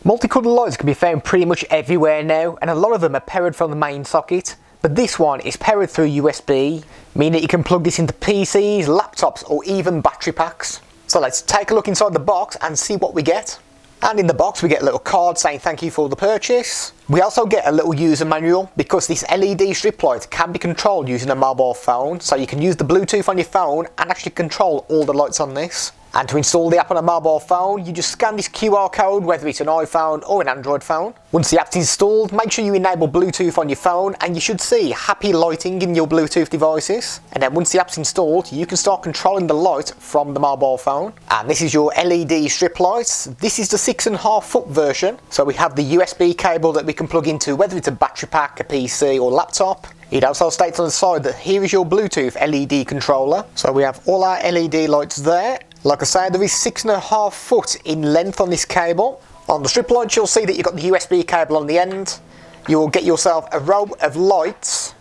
Multicolour lights can be found pretty much everywhere now, and a lot of them are powered from the main socket, but this one is powered through USB, meaning that you can plug this into PCs, laptops or even battery packs. So let's take a look inside the box and see what we get. And in the box we get a little card saying thank you for the purchase. We also get a little user manual, because this LED strip light can be controlled using a mobile phone, so you can use the Bluetooth on your phone and actually control all the lights on this. And to install the app on a mobile phone, you just scan this QR code, whether it's an iPhone or an Android phone. Once the app's installed, make sure you enable Bluetooth on your phone and you should see happy lighting in your Bluetooth devices. And then once the app's installed, you can start controlling the light from the mobile phone. And this is your LED strip lights. This is the 6.5 foot version. So we have the USB cable that we can plug into, whether it's a battery pack, a PC or laptop. It also states on the side that here is your Bluetooth LED controller. So we have all our LED lights there. Like I say, there is 6.5 foot in length on this cable. On the strip lights you'll see that you've got the USB cable on the end. You will get yourself a row of lights,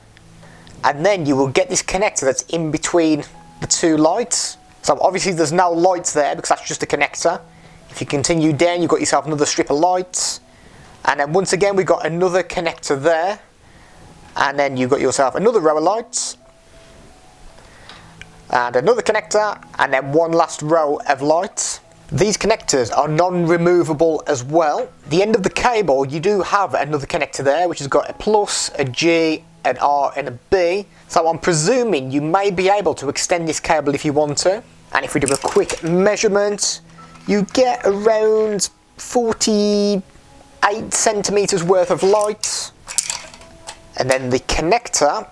and then you will get this connector that's in between the two lights. So obviously there's no lights there because that's just a connector. If you continue down, you've got yourself another strip of lights, and then once again we've got another connector there, and then you've got yourself another row of lights, and another connector, and then one last row of lights. These connectors are non-removable as well. The end of the cable, you do have another connector there, which has got a plus, a G, an R and a B. So I'm presuming you may be able to extend this cable if you want to. And if we do a quick measurement, you get around 48 centimeters worth of lights. And then the connector,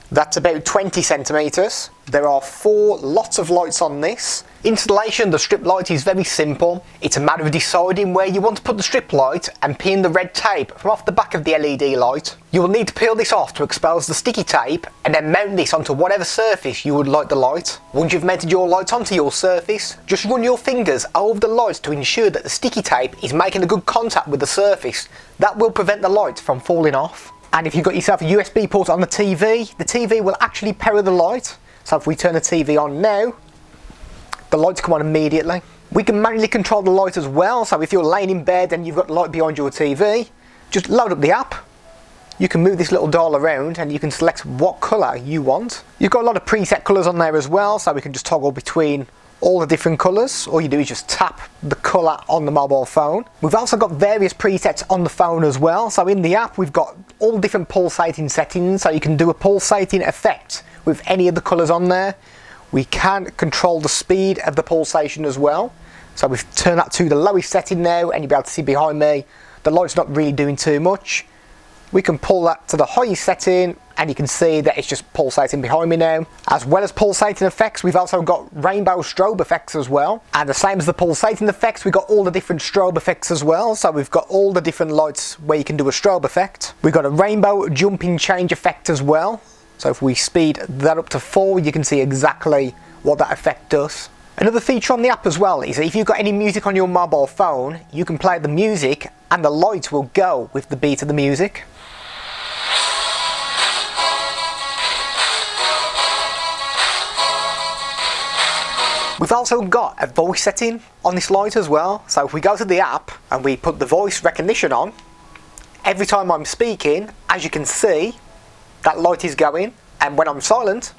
that's about 20 centimeters. There are 4 lots of lights on this. Installation of the strip light is very simple. It's a matter of deciding where you want to put the strip light and peel the red tape from off the back of the LED light. You will need to peel this off to expose the sticky tape and then mount this onto whatever surface you would like the light. Once you've mounted your light onto your surface, just run your fingers over the lights to ensure that the sticky tape is making a good contact with the surface. That will prevent the light from falling off. And if you've got yourself a USB port on the TV will actually power the light. So if we turn the TV on now, the lights come on immediately. We can manually control the light as well, so if you're laying in bed and you've got the light behind your TV, just load up the app. You can move this little dial around and you can select what colour you want. You've got a lot of preset colours on there as well, so we can just toggle between all the different colours. All you do is just tap the colour on the mobile phone. We've also got various presets on the phone as well. So in the app we've got all different pulsating settings, so you can do a pulsating effect with any of the colours on there. We can control the speed of the pulsation as well. So we've turned that to the lowest setting now, and you'll be able to see behind me the light's not really doing too much. We can pull that to the highest setting and you can see that it's just pulsating behind me now. As well as pulsating effects, we've also got rainbow strobe effects as well. And the same as the pulsating effects, we've got all the different strobe effects as well. So we've got all the different lights where you can do a strobe effect. We've got a rainbow jumping change effect as well. So if we speed that up to 4, you can see exactly what that effect does. Another feature on the app as well is that if you've got any music on your mobile phone, you can play the music and the light will go with the beat of the music. We've also got a voice setting on this light as well. So if we go to the app and we put the voice recognition on, every time I'm speaking, as you can see, that light is going, and when I'm silent,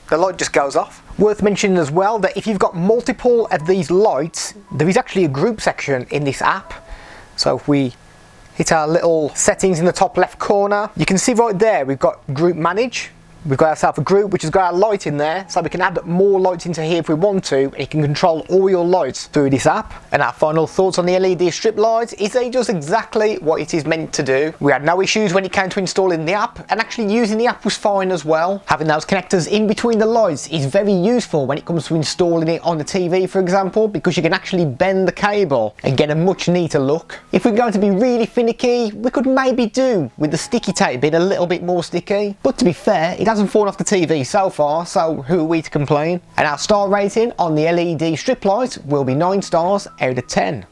the light just goes off. Worth mentioning as well that if you've got multiple of these lights, there is actually a group section in this app. So if we hit our little settings in the top left corner, you can see right there we've got group manage. We've got ourselves a group which has got our light in there, so we can add more lights into here if we want to, and you can control all your lights through this app. And our final thoughts on the LED strip lights is that it does exactly what it is meant to do. We had no issues when it came to installing the app, and actually using the app was fine as well. Having those connectors in between the lights is very useful when it comes to installing it on the TV, for example, because you can actually bend the cable and get a much neater look. If we're going to be really finicky, we could maybe do with the sticky tape being a little bit more sticky, but to be fair, it hasn't fallen off the TV so far, so who are we to complain? And our star rating on the LED strip light will be 9 stars out of 10.